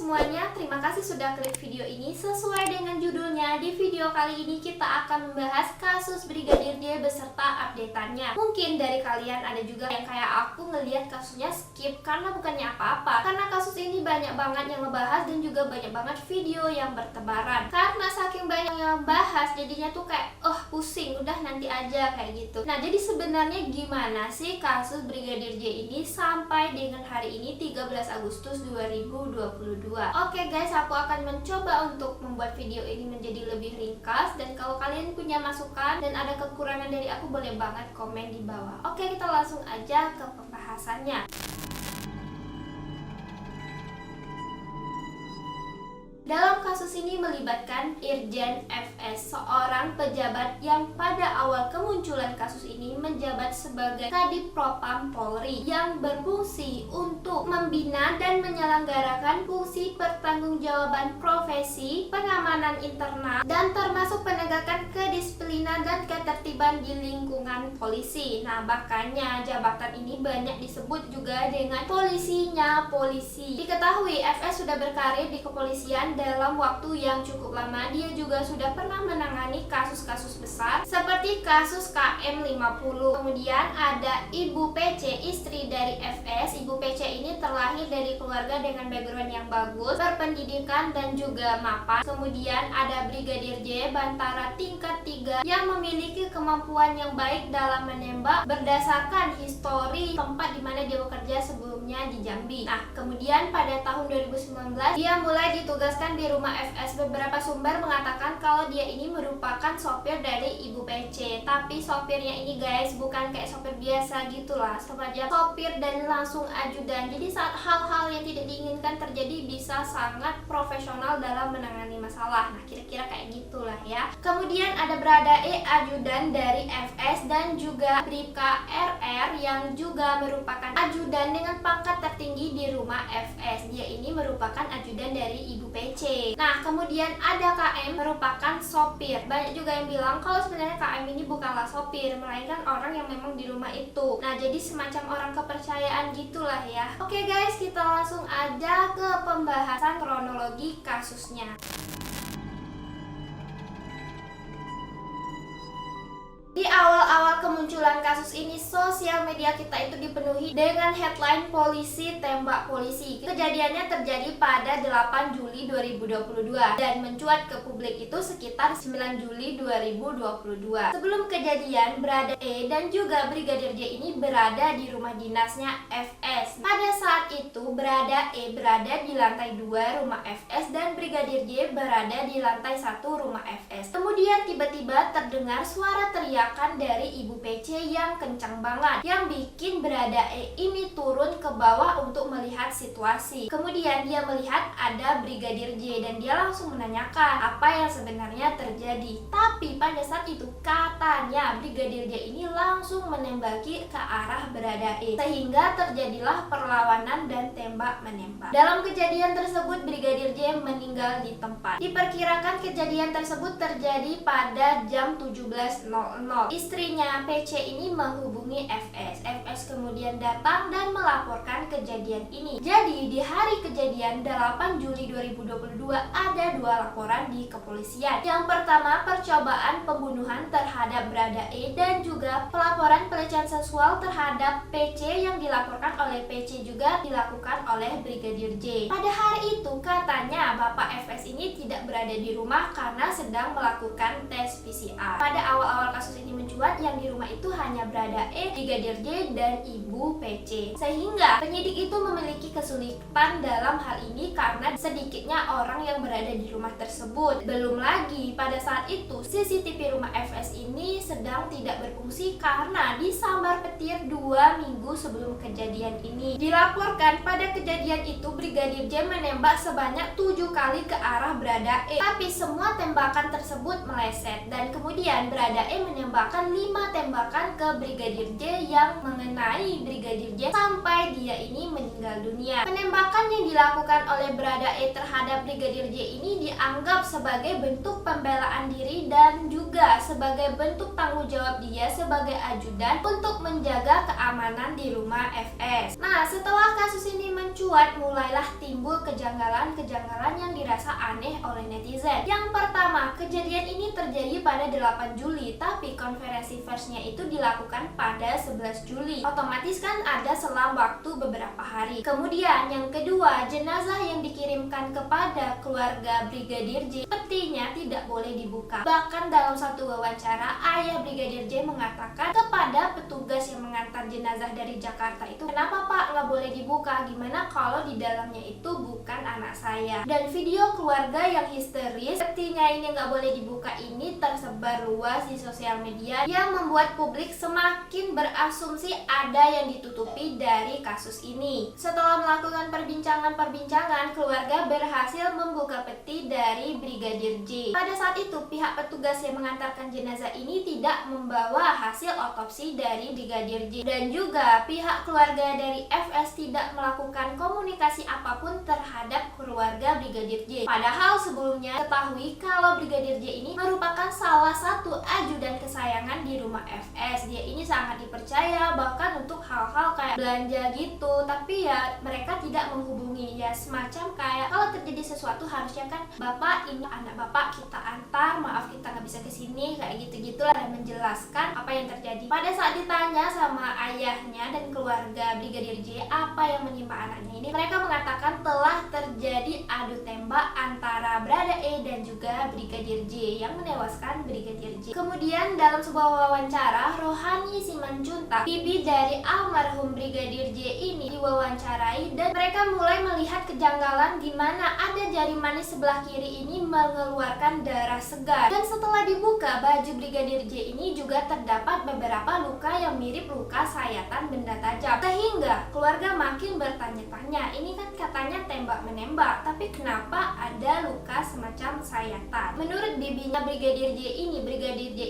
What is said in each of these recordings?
semuanya, terima kasih sudah klik video ini. Sesuai dengan judulnya, di video kali ini kita akan membahas kasus Brigadir J beserta updateannya. Mungkin dari kalian ada juga yang kayak aku ngelihat kasusnya skip karena bukannya apa-apa, karena kasus ini banyak banget yang ngebahas dan juga banyak banget video yang bertebaran. Karena saking banyak yang bahas, jadinya tuh kayak pusing, udah nanti aja kayak gitu. Nah, jadi sebenarnya gimana sih kasus Brigadir J ini sampai dengan hari ini 13 Agustus 2022. Oke guys, aku akan mencoba untuk membuat video ini menjadi lebih ringkas, dan kalau kalian punya masukan dan ada kekurangan dari aku, boleh banget komen di bawah. Oke, kita langsung aja ke pembahasannya. Dalam kasus ini melibatkan Irjen FS, seorang pejabat yang pada awal kemunculan kasus ini menjabat sebagai Kadif Propam Polri yang berfungsi untuk membina dan menyelenggarakan fungsi pertanggungjawaban profesi, pengamanan internal, dan termasuk penegakan kedisiplinan dan ketertiban di lingkungan polisi. Nah, makanya jabatan ini banyak disebut juga dengan polisinya polisi. Diketahui FS sudah berkarir di kepolisian dalam waktu yang cukup lama. Dia juga sudah pernah menangani kasus-kasus besar seperti kasus KM50. Kemudian ada Ibu PC, istri dari FS. Ibu PC ini terlahir dari keluarga dengan background yang bagus, berpendidikan dan juga mapan. Kemudian ada Brigadir J, bantara tingkat 3 yang memiliki kemampuan yang baik dalam menembak berdasarkan histori tempat di mana dia bekerja sebelumnya di Jambi. Nah, kemudian pada tahun 2019 dia mulai ditugaskan di rumah FS. Beberapa sumber mengatakan kalau dia ini merupakan sopir dari Ibu PC, tapi sopirnya ini guys bukan kayak sopir biasa gitulah, semacam sopir dan langsung ajudan. Jadi saat hal-hal yang tidak diinginkan terjadi bisa sangat profesional dalam menangani masalah. Nah, kira-kira kayak gitulah ya. Kemudian ada Brada E, ajudan dari FS, dan juga Bribka RR yang juga merupakan ajudan dengan pangkat tertinggi di rumah FS. Dia ini merupakan ajudan dari Ibu PC. Nah, kemudian ada KM, merupakan sopir. Banyak juga yang bilang kalau sebenarnya KM ini bukanlah sopir, melainkan orang yang memang di rumah itu. Nah, jadi semacam orang kepercayaan gitulah ya. Oke guys, kita langsung aja ke pembahasan kronologi kasusnya. Di awal-awal kemunculan kasus ini, sosial media kita itu dipenuhi dengan headline polisi tembak polisi. Kejadiannya terjadi pada 8 Juli 2022 dan mencuat ke publik itu sekitar 9 Juli 2022. Sebelum kejadian, Brada E dan juga Brigadir J ini berada di rumah dinasnya FS. Pada saat itu, Brada E berada di lantai 2 rumah FS dan Brigadir J berada di lantai 1 rumah FS. Kemudian tiba-tiba terdengar suara teriak dari Ibu PC yang kencang banget, yang bikin Brada E ini turun ke bawah untuk melihat situasi. Kemudian dia melihat ada Brigadir J dan dia langsung menanyakan apa yang sebenarnya terjadi. Tapi pada saat itu katanya Brigadir J ini langsung menembaki ke arah Brada E, sehingga terjadilah perlawanan dan tembak-menembak. Dalam kejadian tersebut Brigadir J meninggal di tempat. Diperkirakan kejadian tersebut terjadi pada jam 17.00. Istrinya PC ini menghubungi FS. FS kemudian datang dan melaporkan kejadian ini. Jadi di hari kejadian 8 Juli 2022 ada 2 laporan di kepolisian. Yang pertama, percobaan pembunuhan terhadap Brada E, dan juga pelaporan pelecehan seksual terhadap PC yang dilaporkan oleh PC juga dilakukan oleh Brigadir J. Pada hari itu katanya Bapak FS ini tidak berada di rumah karena sedang melakukan tes PCR. Pada awal-awal kasus ini mencuat, yang di rumah itu hanya Brada E, Brigadir J, dan Ibu PC. Sehingga penyidik itu memiliki kesulitan dalam hal ini karena sedikitnya orang yang berada di rumah tersebut. Belum lagi pada saat itu CCTV rumah FS ini sedang tidak berfungsi karena disambar petir 2 minggu sebelum kejadian ini. Dilaporkan pada kejadian itu Brigadir J menembak sebanyak 7 kali ke arah Brada E, tapi semua tembakan tersebut meleset dan kemudian Baradae menembakkan 5 tembakan ke Brigadir J yang mengenai Brigadir J sampai dia ini meninggal dunia. Penembakan yang dilakukan oleh Baradae terhadap Brigadir J ini dianggap sebagai bentuk pembelaan diri dan juga sebagai bentuk tanggung jawab dia sebagai ajudan untuk menjaga keamanan di rumah FS. Nah, setelah kasus ini mencuat, mulailah timbul kejanggalan-kejanggalan yang dirasa aneh oleh netizen. Yang pertama, kejadian ini terjadi pada 8 Juli, tapi konferensi persnya itu dilakukan pada 11 Juli. Otomatis kan ada selang waktu beberapa hari. Kemudian yang kedua, jenazah yang dikirimkan kepada keluarga Brigadir J sepertinya tidak boleh dibuka. Bahkan dalam satu wawancara, ayah Brigadir J mengatakan kepada petugas yang mengantar jenazah dari Jakarta itu, "Kenapa Pak nggak boleh dibuka? Gimana kalau di dalamnya itu bukan anak saya?" Dan video keluarga yang histeris sepertinya ini nggak boleh dibuka ini tersebar luas di sosial media yang membuat publik semakin berasumsi ada yang ditutupi dari kasus ini. Setelah melakukan perbincangan, keluarga berhasil membuka peti dari Brigadir J. Pada saat itu, pihak petugas yang mengantarkan jenazah ini tidak membawa hasil otopsi dari Brigadir J dan juga pihak keluarga dari FS tidak melakukan komunikasi apapun terhadap keluarga Brigadir J. Padahal sebelumnya ketahui kalau Brigadir J ini merupakan salah satu ajudan kesayangan di rumah FS. Dia ini sangat dipercaya bahkan untuk hal-hal kayak belanja gitu, tapi ya mereka tidak menghubungi, ya semacam kayak kalau terjadi sesuatu harusnya kan Bapak ini anak Bapak kita antar, maaf kita nggak bisa kesini, kayak gitu-gitulah, dan menjelaskan apa yang terjadi. Pada saat ditanya sama ayahnya dan keluarga Brigadir J apa yang menimpa anaknya ini, mereka mengatakan telah terjadi adu tembak antara Baradae dan juga Brigadir J yang menewaskan Brigadir J. Kemudian dalam sebuah wawancara, Rohani Simanjuntak, bibi dari almarhum Brigadir J ini diwawancarai dan mereka mulai melihat kejanggalan di mana ada jari manis sebelah kiri ini mengeluarkan darah segar. Dan setelah dibuka, baju Brigadir J ini juga terdapat beberapa luka yang mirip luka sayatan benda tajam. Sehingga keluarga makin bertanya-tanya, ini kan katanya tembak-menembak, tapi kenapa ada luka semacam sayatan? Menurut bibinya Brigadir J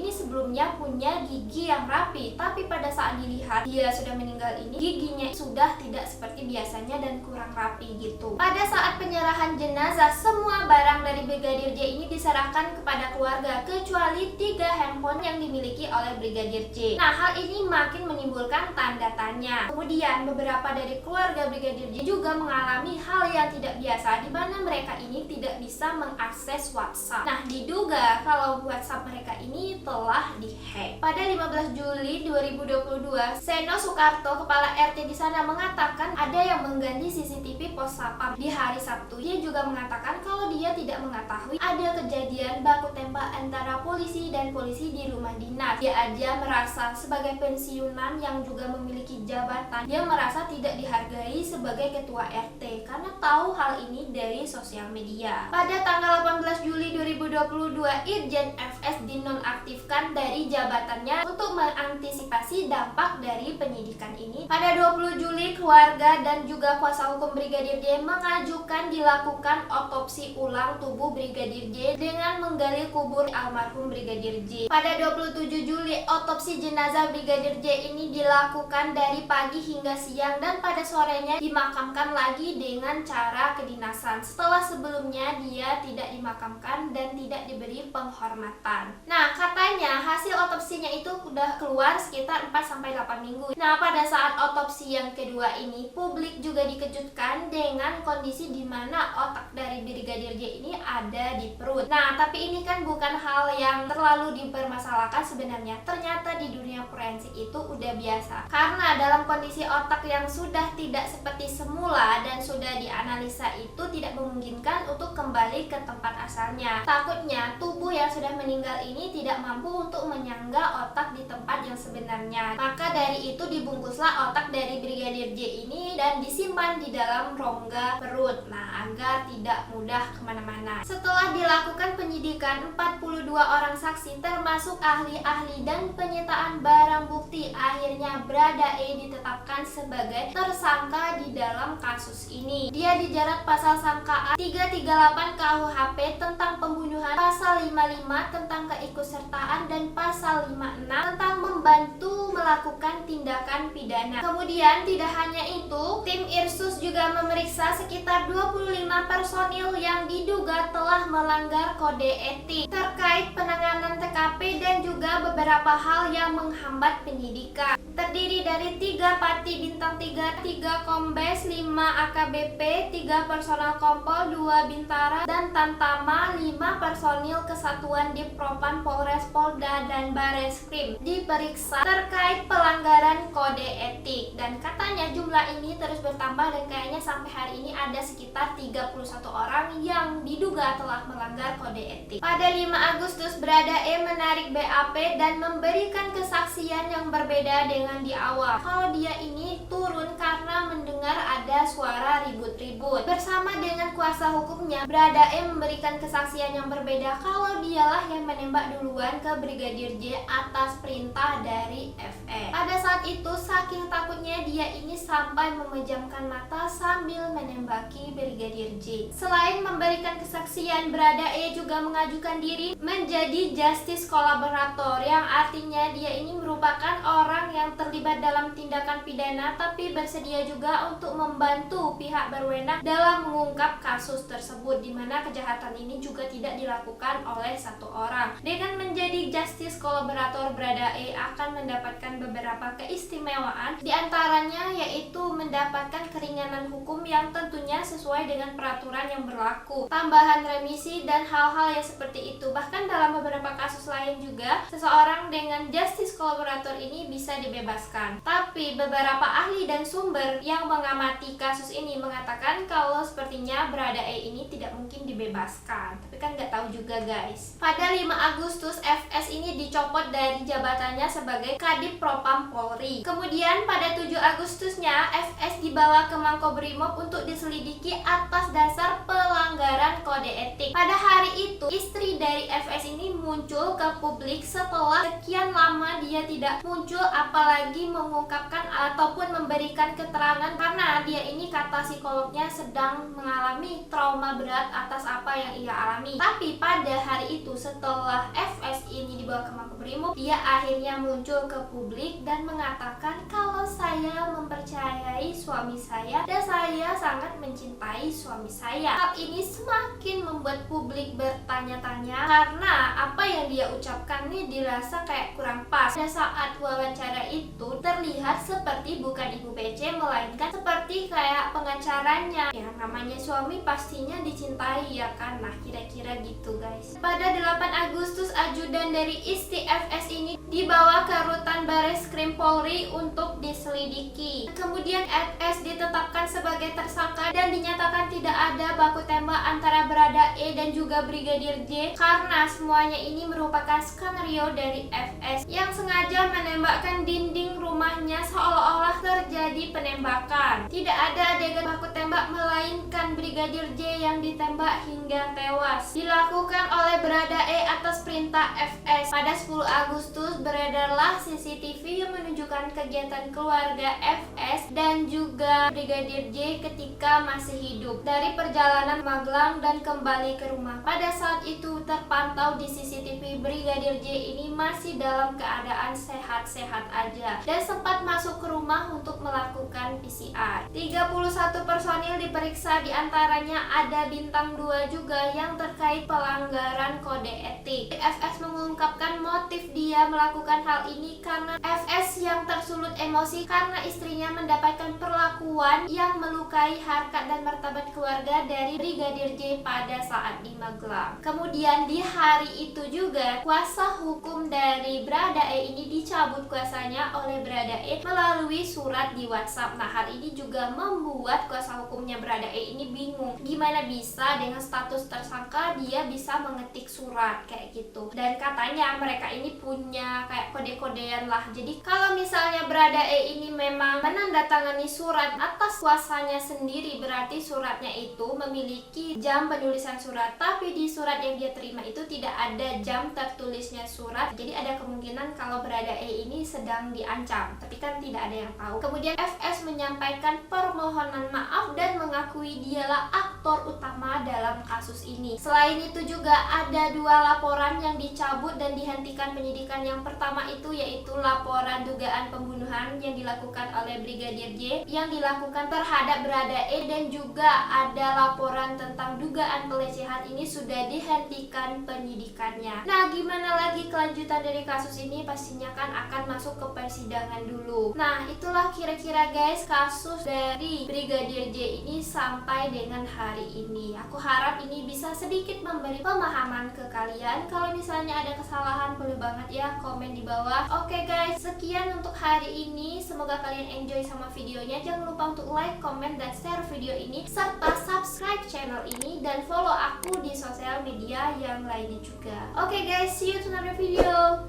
ini sebelumnya punya gigi yang rapi, tapi pada saat dilihat dia sudah meninggal ini, giginya sudah tidak seperti biasanya dan kurang rapi gitu. Pada saat penyerahan jenazah, semua barang dari Brigadir J ini diserahkan kepada keluarga kecuali 3 handphone yang dimiliki oleh Brigadir J. Nah, hal ini makin menimbulkan tanda tanya. Kemudian beberapa dari keluarga Brigadir J juga mengalami hal yang tidak biasa di mana mereka ini tidak bisa mengakses WhatsApp. Nah, diduga kalau WhatsApp mereka ini telah dihack. Pada 15 Juli 2022, Seno Soekarto, kepala RT di sana, mengatakan ada yang mengganti CCTV pos Sapam di hari Sabtu. Dia juga mengatakan kalau dia tidak mengetahui ada kejadian baku tembak antara polisi dan polisi di rumah dinas. Dia aja merasa sebagai pensiunan yang juga memiliki jabatan, dia merasa tidak dihargai sebagai ketua RT karena tahu hal ini dari sosial media. Pada tanggal 18 Juli 2022, Irjen FS dinonaktifkan dari jabatannya untuk mengantisipasi dampak dari penyidikan ini. Pada 20 Juli, keluarga dan juga kuasa hukum Brigadir J mengajukan dilakukan otopsi ulang tubuh Brigadir J dengan menggali kubur almarhum Brigadir J. Pada 27 Juli, otopsi jenazah Brigadir J ini dilakukan dari pagi hingga siang dan pada sorenya dimakamkan lagi dengan cara kedinasan setelah sebelumnya dia tidak dimakamkan dan tidak diberi penghormatan. Nah, katanya hasil otopsinya itu udah keluar sekitar 4-8 minggu. Nah, pada saat otopsi yang kedua ini, publik juga dikejutkan dengan kondisi di mana otak dari Brigadir J ini ada di perut. Nah, tapi ini kan bukan hal yang terlalu dipermasalahkan sebenarnya. Ternyata di dunia forensik itu udah biasa. Karena dalam kondisi otak yang sudah tidak seperti semula dan sudah dianalisa itu tidak memungkinkan untuk kembali ke tempat asalnya. Takutnya tubuh yang sudah meninggal ini tidak mampu mampu untuk menyangga otak di tempat yang sebenarnya. Maka dari itu dibungkuslah otak dari Brigadir J ini dan disimpan di dalam rongga perut, nah agar tidak mudah kemana-mana. Setelah dilakukan penyidikan 42 orang saksi termasuk ahli-ahli dan penyitaan barang bukti, akhirnya Brada E ditetapkan sebagai tersangka di dalam kasus ini. Dia dijerat pasal sangkaan 338 KUHP tentang pembunuhan, pasal 55 tentang keikutsertaan, dan pasal 56 tentang membantu melakukan tindakan pidana. Kemudian tidak hanya itu, tim Irsus juga memeriksa sekitar 25 personil yang diduga telah melanggar kode etik terkait penanganan TKP dan juga beberapa hal yang menghambat penyidikan. Terdiri dari 3 Pati Bintang 3, 3 Kombes, 5 AKBP, 3 personal Kompol, 2 Bintara, dan Tamtama, 5 personil Kesatuan Dipropam Polres, Polda, dan Bareskrim diperiksa terkait pelanggaran kode etik. Dan katanya jumlah ini terus bertambah dan kayaknya sampai hari ini ada sekitar 31 orang yang diduga telah melanggar kode etik. Pada 5 Agustus, Brada E menarik BAP dan memberikan kesaksian yang berbeda dengan di awal. Kalau dia ini turun karena mendengar ada suara ribut-ribut. Bersama dengan kuasa hukumnya, Brada E memberikan kesaksian yang berbeda kalau dialah yang menembak duluan ke Brigadir J atas perintah dari FS. Pada saat itu, saking takutnya dia ini sampai memejamkan mata sambil menembaki Brigadir J. Selain memberikan kesaksian, Brada E juga mengajukan diri menjadi justice kolaborator, yang artinya dia ini merupakan orang yang terlibat dalam tindakan pidana tapi bersedia juga untuk membantu pihak berwenang dalam mengungkap kasus tersebut, di mana kejahatan ini juga tidak dilakukan oleh satu orang. Dengan menjadi justice kolaborator, Brada E akan mendapatkan beberapa keistimewaan, diantaranya yaitu mendapatkan keringanan hukum yang tentunya sesuai dengan peraturan yang berlaku, tambahan remisi, dan hal-hal yang seperti itu. Bahkan dalam beberapa kasus lain juga, seseorang dengan justice kolaborator ini bisa dibebaskan. Tapi beberapa ahli dan sumber yang mengamati kasus ini mengatakan kalau sepertinya Brada E ini tidak mungkin dibebaskan. Tapi kan nggak tahu juga guys. Pada 5 Agustus, FS ini dicopot dari jabatannya sebagai Kadip Propam Polri. Kemudian pada 7 Agustusnya, FS dibawa ke Makobrimob untuk diselidiki atas dasar pelanggaran kode etik. Pada hari itu, istri dari FS ini muncul ke publik setelah sekian lama dia tidak muncul, apalagi mengungkapkan ataupun memberikan keterangan karena dia ini kata psikolognya sedang mengalami trauma berat atas apa yang ia alami. Tapi pada hari itu, setelah FS ini dibawa ke Makobrimob, dia akhirnya muncul ke publik dan mengatakan kalau saya mempercayai suami saya dan saya sangat mencintai suami saya. Hal ini semakin membuat publik bertanya-tanya karena apa yang dia ucapkan ini dirasa kayak kurang pas. Pada saat wawancara itu terlihat seperti bukan Ibu PC melainkan seperti kayak pengacaranya. Yang namanya suami pastinya dicintai ya kan. Nah kira-kira gitu guys. Pada 8 Agustus, ajudan dari istri FS ini dibawa ke rutan Bareskrim Polri untuk diselidiki. Kemudian FS ditetapkan sebagai tersangka dan dinyatakan tidak ada baku tembak antara Brada E dan juga Brigadir J karena semuanya ini merupakan skenario dari FS yang sengaja menembakkan dinding rumahnya seolah-olah terjadi penembakan. Tidak ada adegan baku tembak melainkan Brigadir J yang ditembak hingga tewas. Dilakukan oleh Brada E atas perintah FS. Pada 10 Agustus beredarlah CCTV yang menunjukkan kegiatan keluarga FS dan juga Brigadir J ketika masih hidup dari perjalanan Magelang dan kembali ke rumah. Pada saat itu terpantau di CCTV Brigadir J ini masih dalam keadaan sehat-sehat aja dan sempat masuk ke rumah untuk melakukan PCR. 31 personil diperiksa, diantaranya ada bintang 2 juga yang terkait pelanggaran kode etik. FS mengungkapkan motif dia melakukan hal ini karena FS yang tersulut emosi karena istrinya mendapatkan perlakuan yang melukai harkat dan martabat keluarga dari Brigadir J pada saat di Magelang. Kemudian di hari itu juga kuasa hukum dari Brada E ini dicabut kuasanya oleh Brada E melalui surat di WhatsApp. Nah hal ini juga membuat kuasa hukumnya Brada E ini bingung gimana bisa dengan status tersangka dia bisa mengetik surat kayak gitu. Dan katanya ya mereka ini punya kayak kode-kodean lah. Jadi kalau misalnya Baradae ini memang menandatangani surat atas kuasanya sendiri, berarti suratnya itu memiliki jam penulisan surat, tapi di surat yang dia terima itu tidak ada jam tertulisnya surat. Jadi ada kemungkinan kalau Baradae ini sedang diancam, tapi kan tidak ada yang tahu. Kemudian FS menyampaikan permohonan maaf dan mengakui dialah aktor utama dalam kasus ini. Selain itu juga ada 2 laporan yang dicabut dan dihentikan penyidikan. Yang pertama itu yaitu laporan dugaan pembunuhan yang dilakukan oleh Brigadir J yang dilakukan terhadap Baradae, dan juga ada laporan tentang dugaan pelecehan ini sudah dihentikan penyidikannya. Nah, gimana lagi kelanjutan dari kasus ini? Pastinya kan akan masuk ke persidangan dulu. Nah, itulah kira-kira guys kasus dari Brigadir J ini sampai dengan hari ini. Aku harap ini bisa sedikit memberi pemahaman ke kalian. Kalau misalnya ada kesalahan boleh banget ya komen di bawah. Oke guys, sekian untuk hari ini. Semoga kalian enjoy sama videonya. Jangan lupa untuk like, comment, dan share video ini, serta subscribe channel ini dan follow aku di sosial media yang lainnya juga. Oke guys, see you to another video.